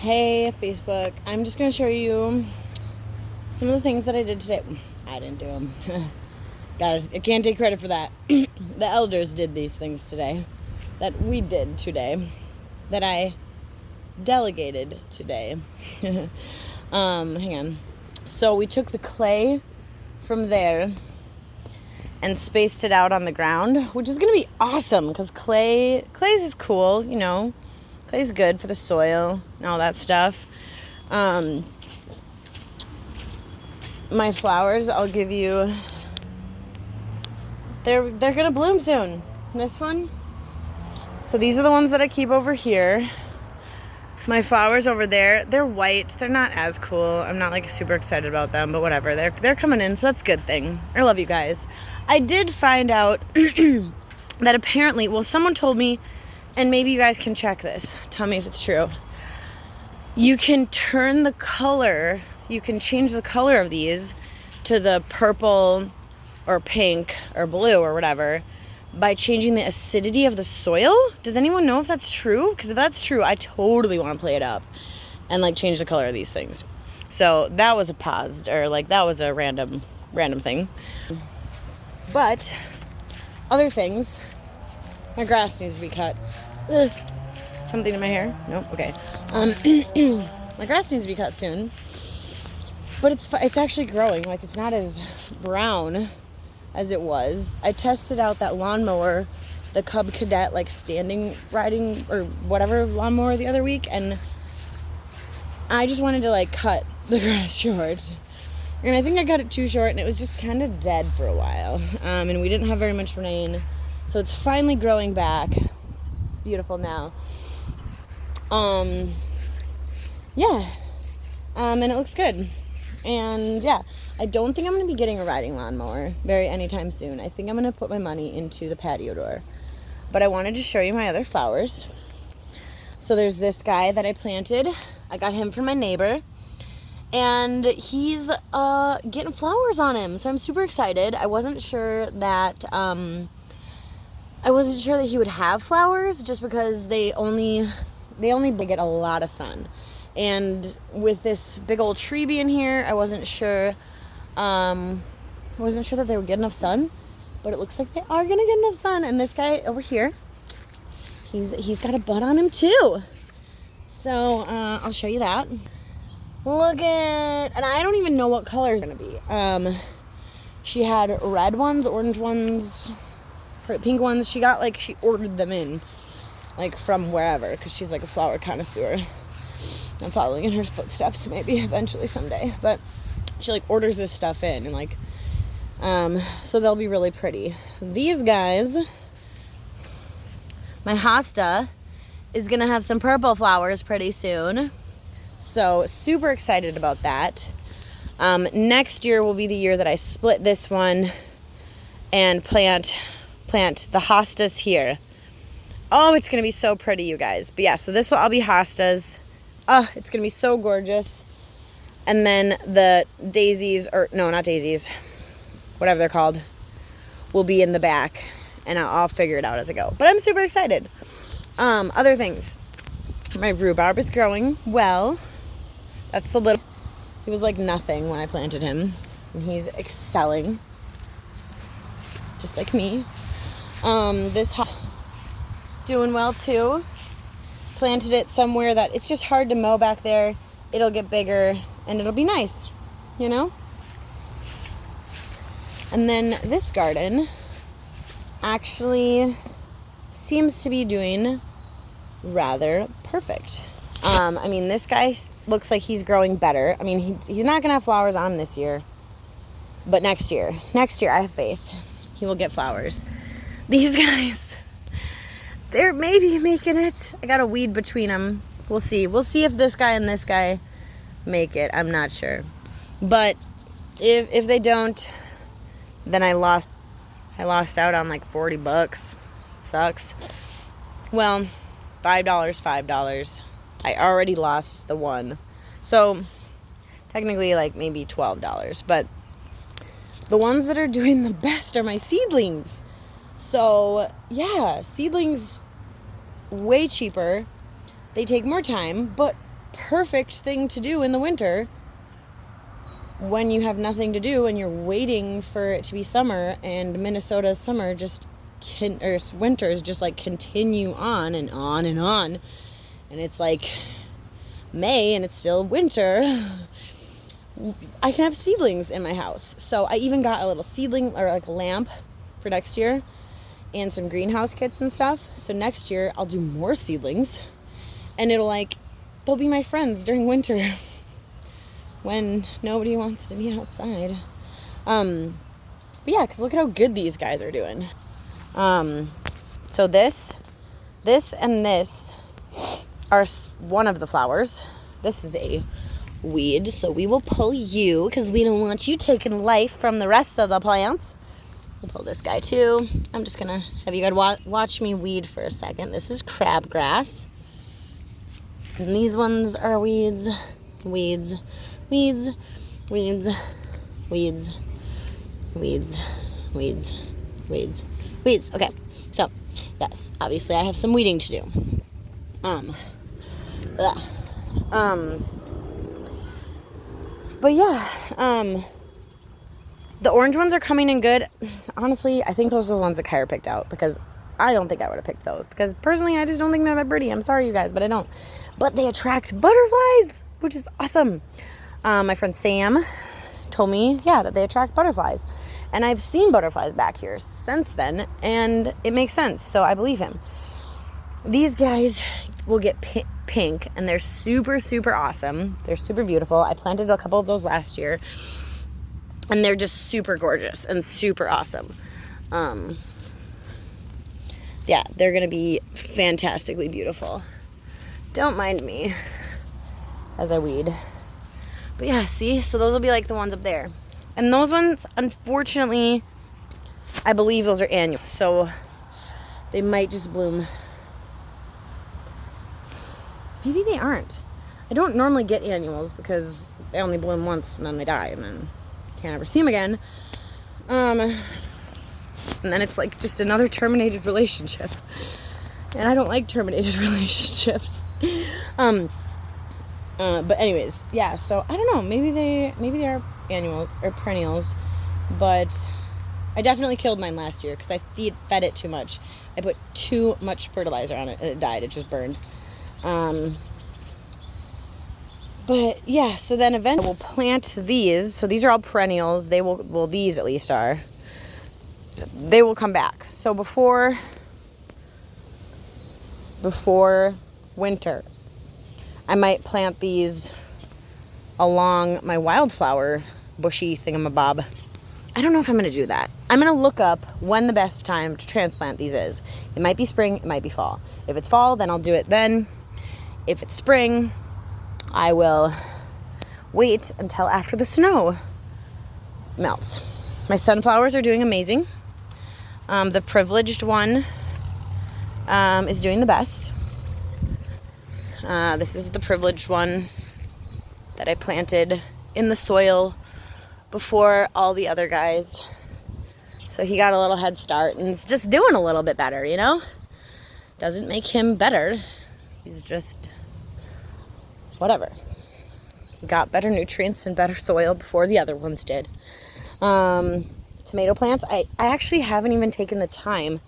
Hey Facebook, I'm just going to show you some of the things that I did today. I didn't do them. I can't take credit for that. The elders did these things today. That we did today. That I delegated today. Hang on. So we took the clay from there and spaced it out on the ground, which is going to be awesome because clay is cool, you know. Clay's good for the soil and all that stuff. My flowers, I'll give you, they're gonna bloom soon. This one. So these are the ones that I keep over here. My flowers over there, they're white. They're not as cool. I'm not like super excited about them, but whatever. They're coming in, so that's a good thing. I love you guys. I did find out that apparently, well, someone told me, and maybe you guys can check this. Tell me if it's true. You can turn the color, you can change the color of these to the purple or pink or blue or whatever by changing the acidity of the soil. Does anyone know if that's true? Because if that's true, I totally want to play it up and like change the color of these things. So that was a pause, or like that was a random thing. But other things, my grass needs to be cut. Ugh. Something in my hair? Nope. Okay. My grass needs to be cut soon. But it's actually growing. Like, it's not as brown as it was. I tested out that lawnmower, the Cub Cadet, like standing riding or whatever lawnmower the other week, and I just wanted to like cut the grass short. And I think I cut it too short, and it was just kind of dead for a while. And we didn't have very much rain, so it's finally growing back. Beautiful now. Yeah. And it looks good. And yeah, I don't think I'm going to be getting a riding lawnmower anytime soon. I think I'm going to put my money into the patio door. But I wanted to show you my other flowers. So there's this guy that I planted. I got him from my neighbor. And he's getting flowers on him. So I'm super excited. I wasn't sure that he would have flowers just because they only get a lot of sun. And with this big old tree being here, I wasn't sure that they would get enough sun, but it looks like they are gonna get enough sun. And this guy over here, he's got a bud on him too. So I'll show you that. And I don't even know what color it's gonna be. She had red ones, orange ones, pink ones. She ordered them in like from wherever because she's like a flower connoisseur. I'm following in her footsteps maybe eventually someday, but she like orders this stuff in and like so they'll be really pretty. These guys, my hosta is gonna have some purple flowers pretty soon, so super excited about that. Next year will be the year that I split this one and plant the hostas here. Oh, it's gonna be so pretty, you guys. But yeah, so this will all be hostas. Oh, it's gonna be so gorgeous. And then the daisies, or no, not daisies, whatever they're called, will be in the back, and I'll figure it out as I go. But I'm super excited. Other things, my rhubarb is growing well. That's the little, he was like nothing when I planted him, and he's excelling just like me. This doing well too. Planted it somewhere that it's just hard to mow back there. It'll get bigger and it'll be nice, you know? And then this garden actually seems to be doing rather perfect. I mean, this guy looks like he's growing better. I mean, he's not gonna have flowers on him this year, but next year I have faith he will get flowers. These guys, they're maybe making it. I got a weed between them. We'll see. We'll see if this guy and this guy make it. I'm not sure. But if they don't, then I lost out on like $40. Sucks. Well, $5. I already lost the one. So technically like maybe $12. But the ones that are doing the best are my seedlings. So yeah, seedlings way cheaper. They take more time, but perfect thing to do in the winter when you have nothing to do and you're waiting for it to be summer, and Minnesota's summer or winters just like continue on and on and on, and it's like May and it's still winter. I can have seedlings in my house. So I even got a little seedling or like a lamp for next year and some greenhouse kits and stuff. So next year I'll do more seedlings, and they'll be my friends during winter when nobody wants to be outside. But yeah, because look at how good these guys are doing. So this and this are one of the flowers. This is a weed, so we will pull you because we don't want you taking life from the rest of the plants. We'll pull this guy too. I'm just gonna have you guys watch me weed for a second. This is crabgrass, and these ones are weeds. Okay, so yes, obviously I have some weeding to do. But yeah, the orange ones are coming in good. Honestly, I think those are the ones that Kyra picked out, because I don't think I would have picked those, because personally I just don't think they're that pretty. I'm sorry, you guys, but I don't. But they attract butterflies, which is awesome. My friend Sam told me, that they attract butterflies. And I've seen butterflies back here since then, and it makes sense, so I believe him. These guys will get pink, and they're super, super awesome. They're super beautiful. I planted a couple of those last year, and they're just super gorgeous and super awesome. Yeah, they're going to be fantastically beautiful. Don't mind me as I weed. But yeah, see? So those will be like the ones up there. And those ones, unfortunately, I believe those are annual. So they might just bloom. Maybe they aren't. I don't normally get annuals because they only bloom once and then they die, and then you can't ever see them again. And then it's like just another terminated relationship. And I don't like terminated relationships. But anyways, yeah, so I don't know, maybe they are annuals or perennials, but I definitely killed mine last year because I fed it too much. I put too much fertilizer on it and it died. It just burned. But yeah, so then eventually we'll plant these. So these are all perennials. These at least are. They will come back. So before winter, I might plant these along my wildflower bushy thingamabob. I don't know if I'm going to do that. I'm going to look up when the best time to transplant these is. It might be spring, it might be fall. If it's fall, then I'll do it then. If it's spring, I will wait until after the snow melts. My sunflowers are doing amazing. The privileged one is doing the best. This is the privileged one that I planted in the soil before all the other guys. So he got a little head start and is just doing a little bit better, you know? Doesn't make him better. He's just whatever. He got better nutrients and better soil before the other ones did. Tomato plants. I actually haven't even taken the time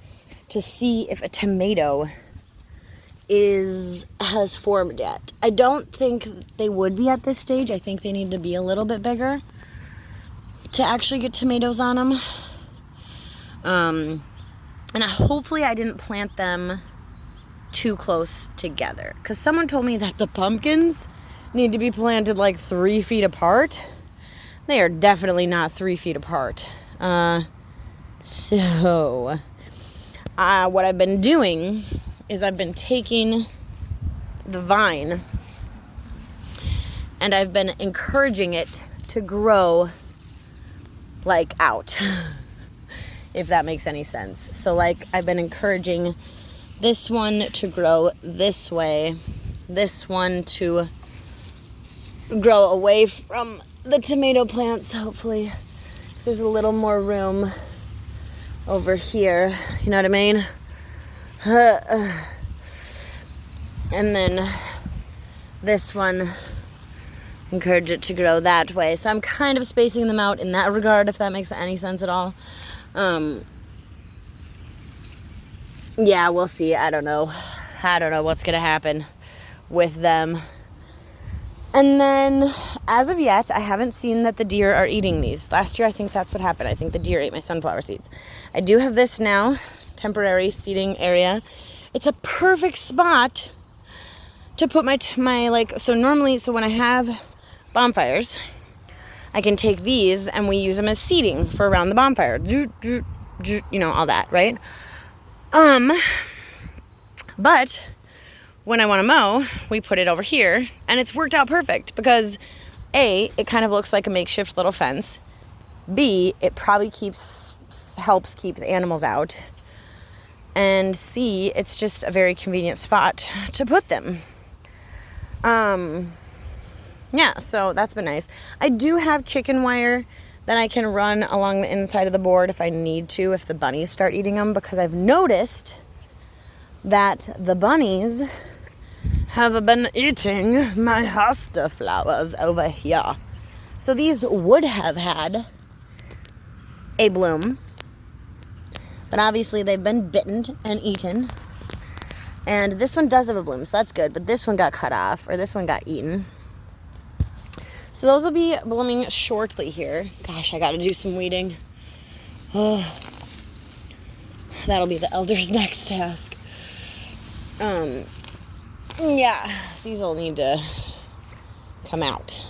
to see if a tomato has formed yet. I don't think they would be at this stage. I think they need to be a little bit bigger to actually get tomatoes on them. And hopefully I didn't plant them too close together, because someone told me that the pumpkins need to be planted like 3 feet apart. They are definitely not 3 feet apart. So what I've been doing is I've been taking the vine and I've been encouraging it to grow like out, if that makes any sense. So like I've been encouraging this one to grow this way, this one to grow away from the tomato plants, hopefully, because there's a little more room over here, you know what I mean? And then This one, encourage it to grow that way. So I'm kind of spacing them out in that regard, if that makes any sense at all. Yeah, we'll see. I don't know what's gonna happen with them. And then, as of yet, I haven't seen that the deer are eating these. Last year, I think that's what happened. I think the deer ate my sunflower seeds. I do have this now, temporary seeding area. It's a perfect spot to put my like, so normally, so when I have bonfires, I can take these and we use them as seeding for around the bonfire. You know, all that, right? But when I want to mow, we put it over here, and it's worked out perfect because A, it kind of looks like a makeshift little fence. B, it probably helps keep the animals out. And C, it's just a very convenient spot to put them. Yeah, so that's been nice. I do have chicken wire that I can run along the inside of the board if I need to, if the bunnies start eating them, because I've noticed that the bunnies have been eating my hosta flowers over here. So these would have had a bloom, but obviously they've been bitten and eaten. And this one does have a bloom, so that's good, but this one got cut off, or this one got eaten. So those will be blooming shortly here. Gosh, I gotta do some weeding. Oh, that'll be the elder's next task. Yeah, these will need to come out.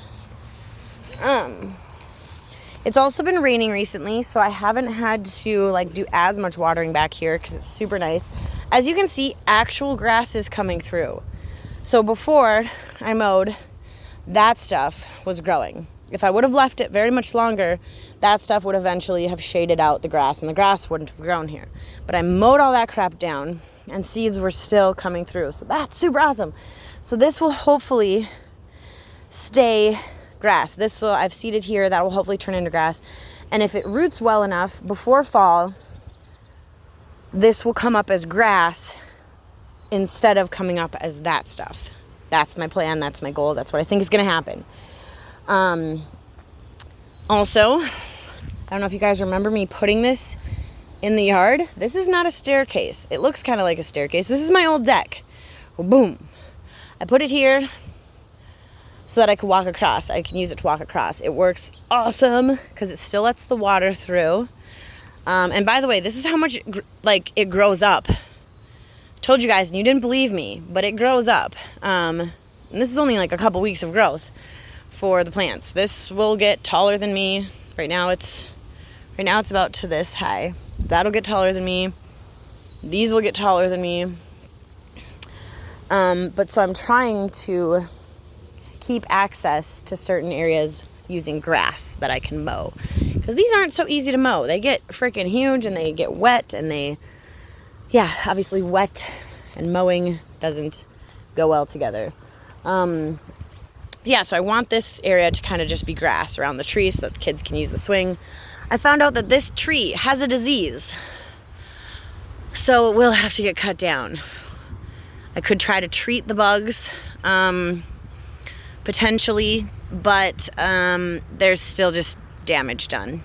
It's also been raining recently, so I haven't had to like do as much watering back here because it's super nice. As you can see, actual grass is coming through. So before I mowed, that stuff was growing. If I would have left it very much longer, that stuff would eventually have shaded out the grass, and the grass wouldn't have grown here. But I mowed all that crap down, and seeds were still coming through. So that's super awesome. So this will hopefully stay grass. This will, I've seeded here, that will hopefully turn into grass. And if it roots well enough, before fall, this will come up as grass instead of coming up as that stuff. That's my plan, that's my goal, that's what I think is gonna happen. Also, I don't know if you guys remember me putting this in the yard. This is not a staircase. It looks kind of like a staircase. This is my old deck. Well, boom. I put it here so that I could walk across. I can use it to walk across. It works awesome because it still lets the water through. And by the way, this is how much it grows up. Told you guys and you didn't believe me, but it grows up. And this is only like a couple weeks of growth for the plants. This will get taller than me. Right now it's about to this high. That'll get taller than me. These will get taller than me. But so I'm trying to keep access to certain areas using grass that I can mow. Because these aren't so easy to mow. They get freaking huge and they get wet and obviously wet and mowing doesn't go well together. So I want this area to kind of just be grass around the tree so that the kids can use the swing. I found out that this tree has a disease, so it will have to get cut down. I could try to treat the bugs, potentially, but there's still just damage done.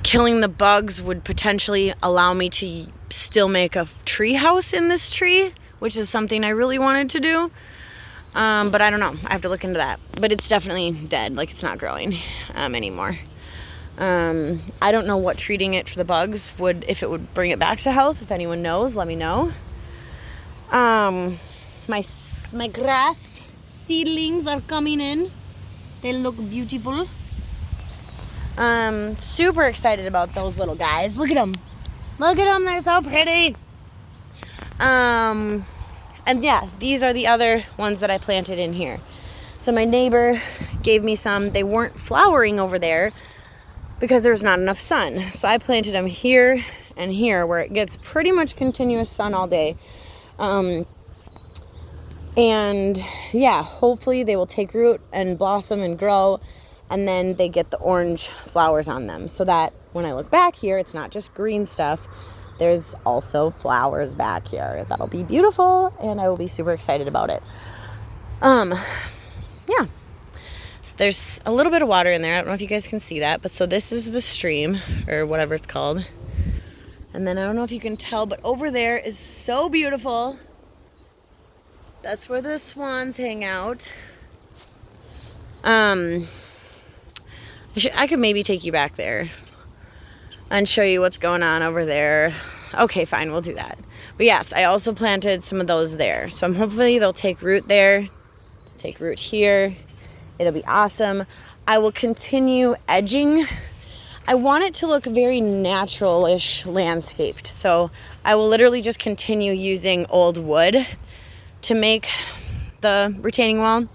Killing the bugs would potentially allow me to still make a tree house in this tree, which is something I really wanted to do. But I don't know. I have to look into that. But it's definitely dead. Like, it's not growing anymore. I don't know what treating it for the bugs would, if it would bring it back to health. If anyone knows, let me know. My grass seedlings are coming in. They look beautiful. Super excited about those little guys. Look at them. Look at them. They're so pretty. And yeah, these are the other ones that I planted in here. So my neighbor gave me some. They weren't flowering over there because there's not enough sun. So I planted them here and here where it gets pretty much continuous sun all day. And yeah, hopefully they will take root and blossom and grow, and then they get the orange flowers on them so that when I look back here, it's not just green stuff. There's also flowers back here. That'll be beautiful, and I will be super excited about it. Yeah. So there's a little bit of water in there. I don't know if you guys can see that, but so this is the stream, or whatever it's called. And then I don't know if you can tell, but over there is so beautiful. That's where the swans hang out. I could maybe take you back there and show you what's going on over there. Okay, fine, we'll do that. But yes, I also planted some of those there. So hopefully they'll take root there, take root here. It'll be awesome. I will continue edging. I want it to look very natural-ish landscaped. So I will literally just continue using old wood to make the retaining wall.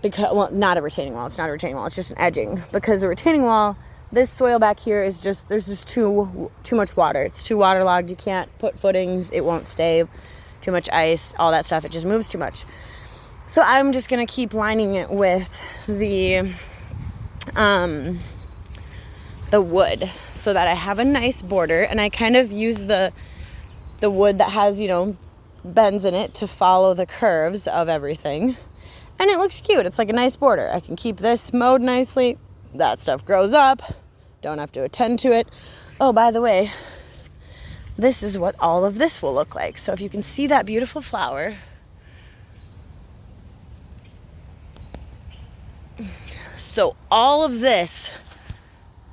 Because, well, not a retaining wall. It's not a retaining wall. It's just an edging. Because a retaining wall, this soil back here is just, there's just too much water. It's too waterlogged. You can't put footings. It won't stay. Too much ice, all that stuff. It just moves too much. So I'm just going to keep lining it with the wood so that I have a nice border. And I kind of use the wood that has, bends in it to follow the curves of everything. And it looks cute. It's like a nice border. I can keep this mowed nicely. That stuff grows up. Don't have to attend to it. Oh, by the way, this is what all of this will look like. So if you can see that beautiful flower. So all of this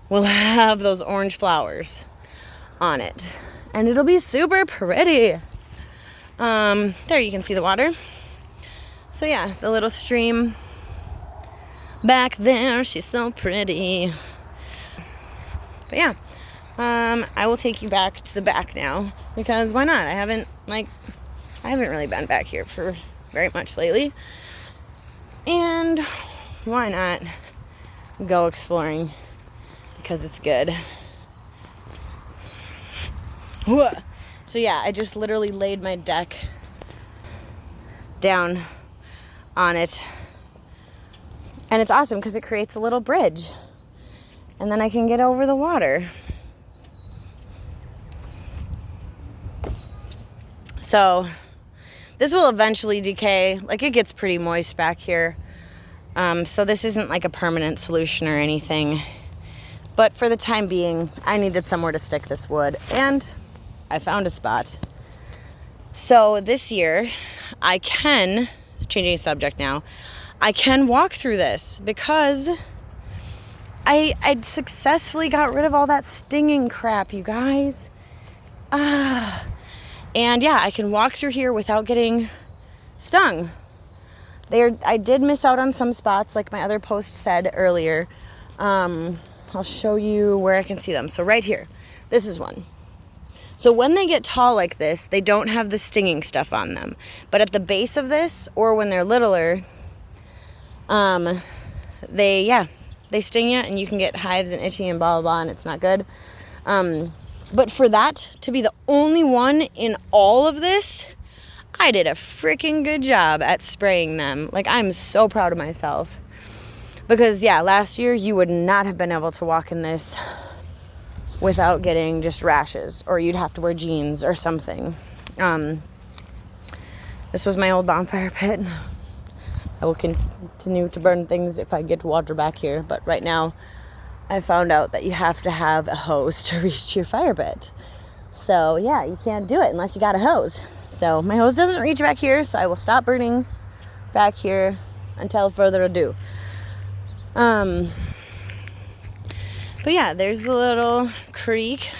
will have those orange flowers on it. And it'll be super pretty. There you can see the water. So yeah, the little stream back there, she's so pretty. But yeah, I will take you back to the back now because why not? I haven't really been back here for very much lately. And why not go exploring because it's good. So yeah, I just literally laid my deck down on it, and it's awesome because it creates a little bridge, and then I can get over the water. So this will eventually decay. Like, it gets pretty moist back here, so this isn't like a permanent solution or anything, but for the time being I needed somewhere to stick this wood, and I found a spot. So this year I can, changing subject now, I can walk through this because I successfully got rid of all that stinging crap, you guys. And yeah, I can walk through here without getting stung. I did miss out on some spots, like my other post said earlier. I'll show you where I can see them. So right here, this is one. So when they get tall like this, they don't have the stinging stuff on them. But at the base of this, or when they're littler, they sting you, and you can get hives and itchy and blah, blah, blah, and it's not good. But for that to be the only one in all of this, I did a freaking good job at spraying them. Like, I'm so proud of myself. Because, yeah, last year you would not have been able to walk in this without getting just rashes, or you'd have to wear jeans or something. This was my old bonfire pit. I will continue to burn things if I get water back here, but right now I found out that you have to have a hose to reach your fire pit. So yeah, you can't do it unless you got a hose. So my hose doesn't reach back here, so I will stop burning back here until further ado. But yeah, there's the little creek,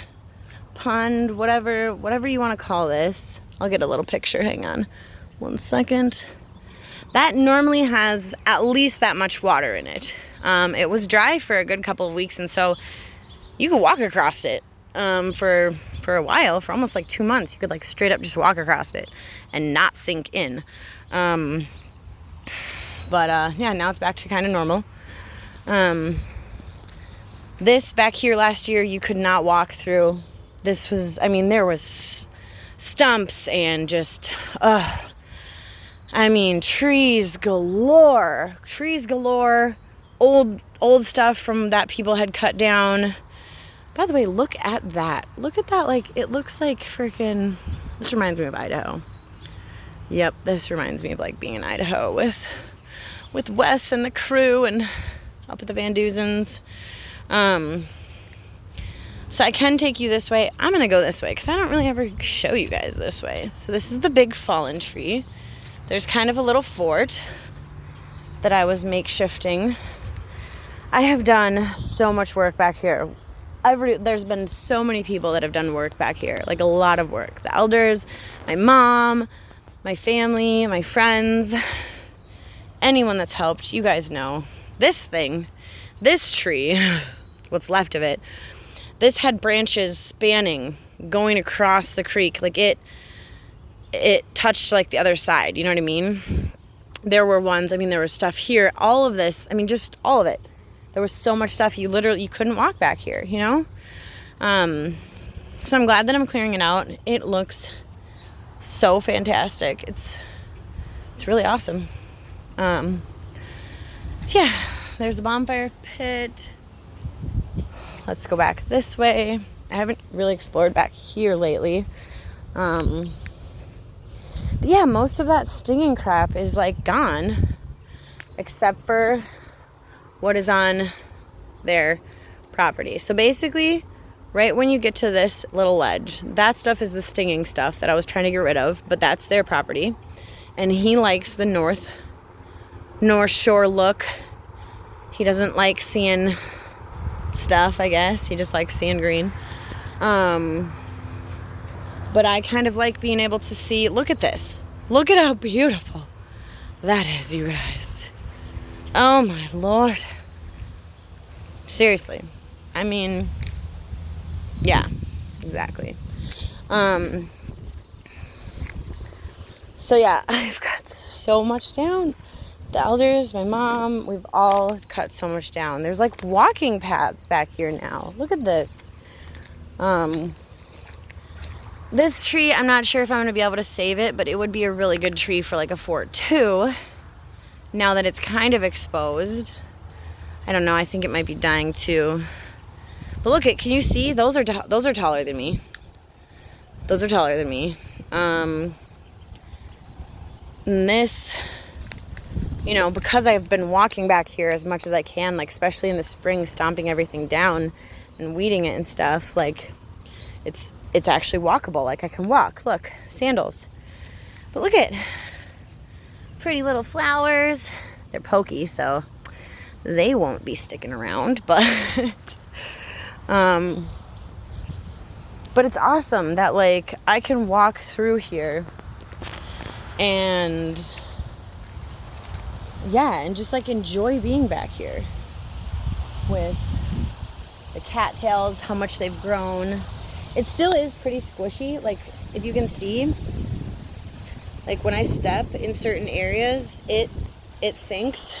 pond, whatever you want to call this. I'll get a little picture, hang on 1 second. That normally has at least that much water in it. It was dry for a good couple of weeks, and so you could walk across it for a while, for almost like 2 months. You could like straight up just walk across it and not sink in. But yeah, now it's back to kind of normal. This back here last year, you could not walk through. This was, there was stumps and just, trees galore. Old stuff from that people had cut down. By the way, look at that. Look at that, like, it looks like freaking, this reminds me of Idaho. Yep, this reminds me of like being in Idaho with with Wes and the crew and up at the Van Duzens. So I can take you this way. I'm going to go this way because I don't really ever show you guys this way. So this is the big fallen tree. There's kind of a little fort that I was makeshifting. I have done so much work back here. There's been so many people that have done work back here, like a lot of work. The elders, my mom, my family, my friends, anyone that's helped, you guys know. This thing, this tree, what's left of it, this had branches spanning, going across the creek. Like it touched like the other side, you know what I mean? There were ones, there was stuff here, all of this, just all of it. There was so much stuff, you couldn't walk back here, you know? So I'm glad that I'm clearing it out. It looks so fantastic. It's really awesome. Yeah, there's the bonfire pit. Let's go back this way. I haven't really explored back here lately. But yeah, most of that stinging crap is like gone, except for what is on their property. So basically, right when you get to this little ledge, that stuff is the stinging stuff that I was trying to get rid of, but that's their property. And he likes the North Shore look. He doesn't like seeing stuff, I guess. He just likes seeing green. But I kind of like being able to see, look at this. Look at how beautiful that is, you guys. Oh my Lord. Seriously. Yeah, exactly. So yeah, I've got so much down. The elders, my mom, we've all cut so much down. There's like walking paths back here now. Look at this. This tree, I'm not sure if I'm going to be able to save it, but it would be a really good tree for like a fort too. Now that it's kind of exposed. I don't know, I think it might be dying too. But look, can you see? Those are taller than me. Those are taller than me. And this, because I've been walking back here as much as I can, like especially in the spring, stomping everything down and weeding it and stuff, like it's actually walkable. Like I can walk. Look, sandals. But look at pretty little flowers. They're pokey, so they won't be sticking around, but but it's awesome that like I can walk through here and just like enjoy being back here with the cattails, how much they've grown. It still is pretty squishy. Like if you can see, like when I step in certain areas, it sinks.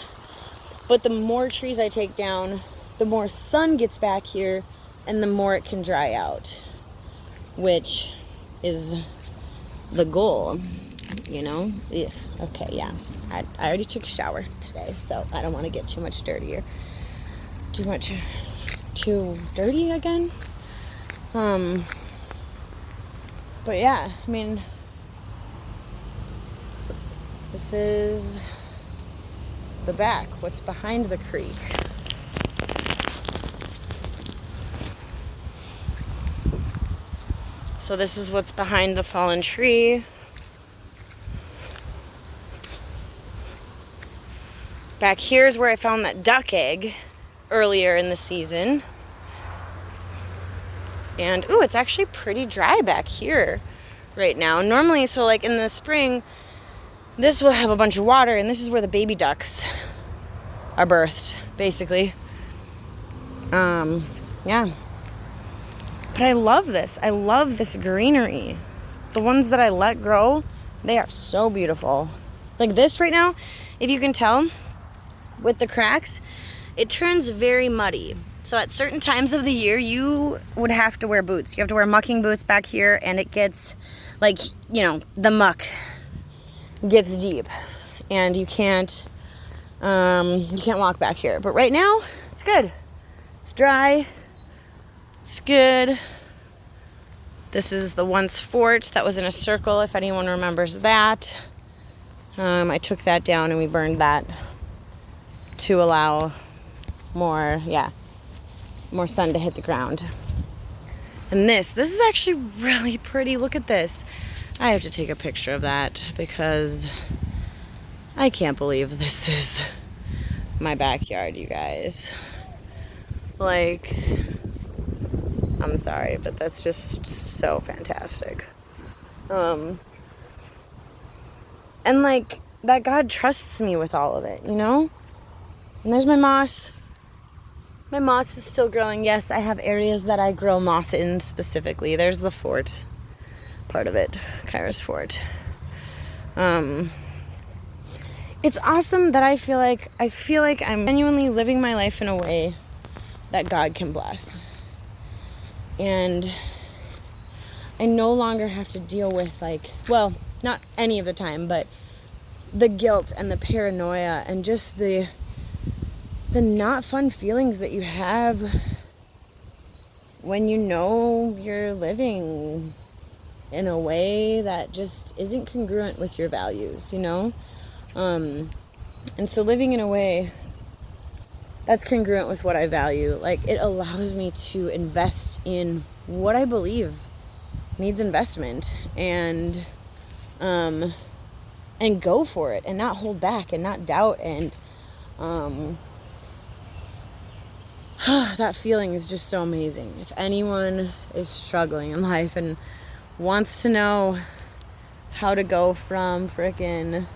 But the more trees I take down, the more sun gets back here and the more it can dry out, which is the goal, Ugh. Okay, yeah. I already took a shower today, so I don't want to get too much dirty again. But yeah, this is the back, what's behind the creek. So this is what's behind the fallen tree. Back here is where I found that duck egg earlier in the season. And, it's actually pretty dry back here right now. Normally, so like in the spring, this will have a bunch of water, and this is where the baby ducks are birthed, basically. Yeah. But I love this. I love this greenery. The ones that I let grow, they are so beautiful. Like this right now, if you can tell, with the cracks, it turns very muddy. So at certain times of the year, you would have to wear boots. You have to wear mucking boots back here, and it gets, like, the muck gets deep, and you can't walk back here. But right now, it's good. It's dry. It's good. This is the once fort that was in a circle, if anyone remembers that. I took that down and we burned that to allow more sun to hit the ground. And this is actually really pretty. Look at this. I have to take a picture of that because I can't believe this is my backyard, you guys. Like, I'm sorry, but that's just so fantastic. And like, that God trusts me with all of it, you know? And there's my moss. My moss is still growing. Yes, I have areas that I grow moss in specifically. There's the fort part of it, Kairos Fort. It's awesome that I feel like I'm genuinely living my life in a way that God can bless. And I no longer have to deal with, like, well, not any of the time, but the guilt and the paranoia and just the not fun feelings that you have when you know you're living in a way that just isn't congruent with your values, you know? And so living in a way that's congruent with what I value, like, it allows me to invest in what I believe needs investment and go for it and not hold back and not doubt. And that feeling is just so amazing. If anyone is struggling in life and wants to know how to go from frickin'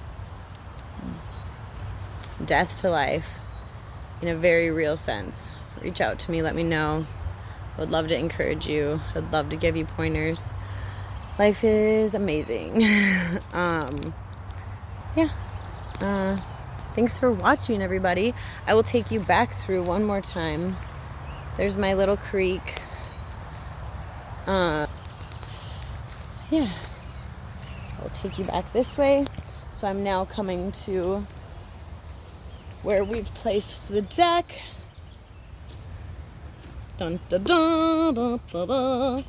death to life in a very real sense, reach out to me, let me know. I would love to encourage you. I'd love to give you pointers. Life is amazing. Thanks for watching, everybody. I will take you back through one more time. There's my little creek. I'll take you back this way. So I'm now coming to where we've placed the deck. Dun, dun, dun, dun, dun, dun.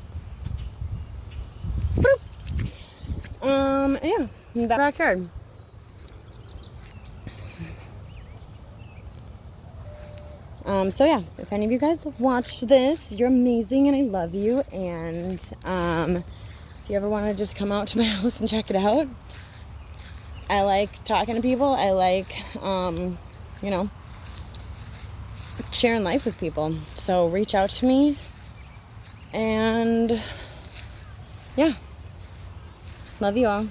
In the backyard. If any of you guys have watched this, you're amazing and I love you. And if you ever want to just come out to my house and check it out, I like talking to people. I like, sharing life with people. So reach out to me. And love you all.